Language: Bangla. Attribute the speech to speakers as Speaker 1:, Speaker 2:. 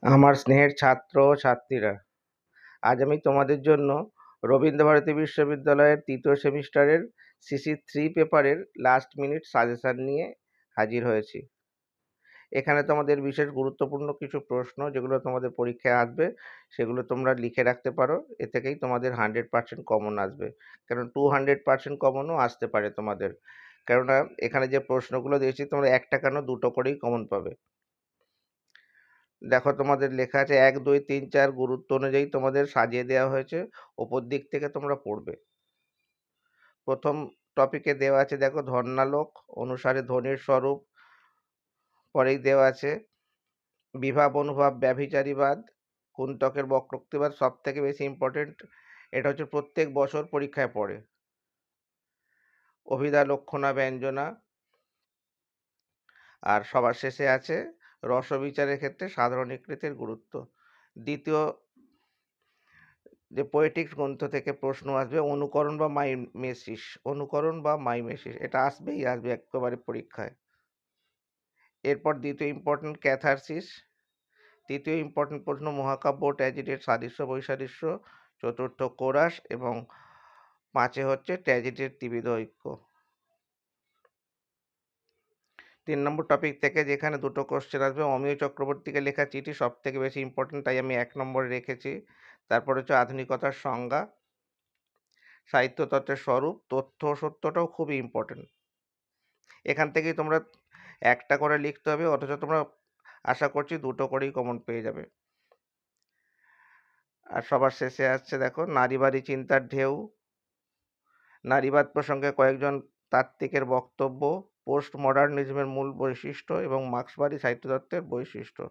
Speaker 1: আমার স্নেহের ছাত্র ও ছাত্রীরা, আজ আমি তোমাদের জন্য রবীন্দ্রভারতী বিশ্ববিদ্যালয়ের তৃতীয় সেমিস্টারের সিসি 3 পেপারের লাস্ট মিনিট সাজেশন নিয়ে হাজির হয়েছি। এখানে তোমাদের বিশেষ গুরুত্বপূর্ণ কিছু প্রশ্ন যেগুলো তোমাদের পরীক্ষায় আসবে, সেগুলো তোমরা লিখে রাখতে পারো। এ থেকেই তোমাদের 100% কমন আসবে, কারণ 200% কমনও আসতে পারে তোমাদের। কেননা এখানে যে প্রশ্নগুলো দিয়েছি তোমরা একটা কেন দুটো করেই কমন পাবে। দেখো, তোমাদের লেখা আছে 1, 2, 3, 4 গুরুত্ব অনুযায়ী তোমাদের সাজিয়ে দেওয়া হয়েছে। ওপর দিক থেকে তোমরা পড়বে। প্রথম টপিকে দেওয়া আছে, দেখো, ধর্নালোক অনুসারে ধ্বনির স্বরূপ। পরেই দেওয়া আছে বিভাব অনুভাব ব্যভিচারীবাদ, কুন্তকের বক্রোক্তিবাদ। সব থেকে বেশি ইম্পর্টেন্ট, এটা হচ্ছে প্রত্যেক বছর পরীক্ষায় পড়ে। অভিধা লক্ষণা ব্যঞ্জনা। আর সবার শেষে আছে রসবিচারের ক্ষেত্রে সাধারণ ইকৃতির গুরুত্ব। দ্বিতীয় যে পোয়েটিক্স গ্রন্থ থেকে প্রশ্ন আসবে, অনুকরণ বা মাইমেসিস। অনুকরণ বা মাইমেসিস, এটা আসবে একেবারে পরীক্ষায়। এরপর দ্বিতীয় ইম্পর্টেন্ট ক্যাথারসিস। তৃতীয় ইম্পর্টেন্ট প্রশ্ন মহাকাব্য ট্র্যাজেডির সাদৃশ্য বৈসাদৃশ্য। চতুর্থ কোরাস, এবং 5 হচ্ছে ট্র্যাজেডির ত্রিবিধ ঐক্য। 3 নম্বর টপিক থেকে যেখানে দুটো কোশ্চেন আসবে, অমিয় চক্রবর্তীকে লেখা চিঠি সব থেকে বেশি ইম্পর্টেন্ট, তাই আমি 1 নম্বরে রেখেছি। তারপর হচ্ছে আধুনিকতার সংজ্ঞা, সাহিত্য তত্ত্বের স্বরূপ, তথ্য সত্যটাও খুবই ইম্পর্টেন্ট। এখান থেকেই তোমরা একটা করে লিখতে হবে, অথচ তোমরা আশা করছি দুটো করেই কমন পেয়ে যাবে। আর সবার শেষে আসছে, দেখো, নারীবাদী চিন্তার ঢেউ, নারীবাদ প্রসঙ্গে কয়েকজন তাত্ত্বিকের বক্তব্য, পোস্ট মডার্নিজমের মূল বৈশিষ্ট্য এবং মার্ক্সবাদী সাহিত্যতত্ত্বের বৈশিষ্ট্য।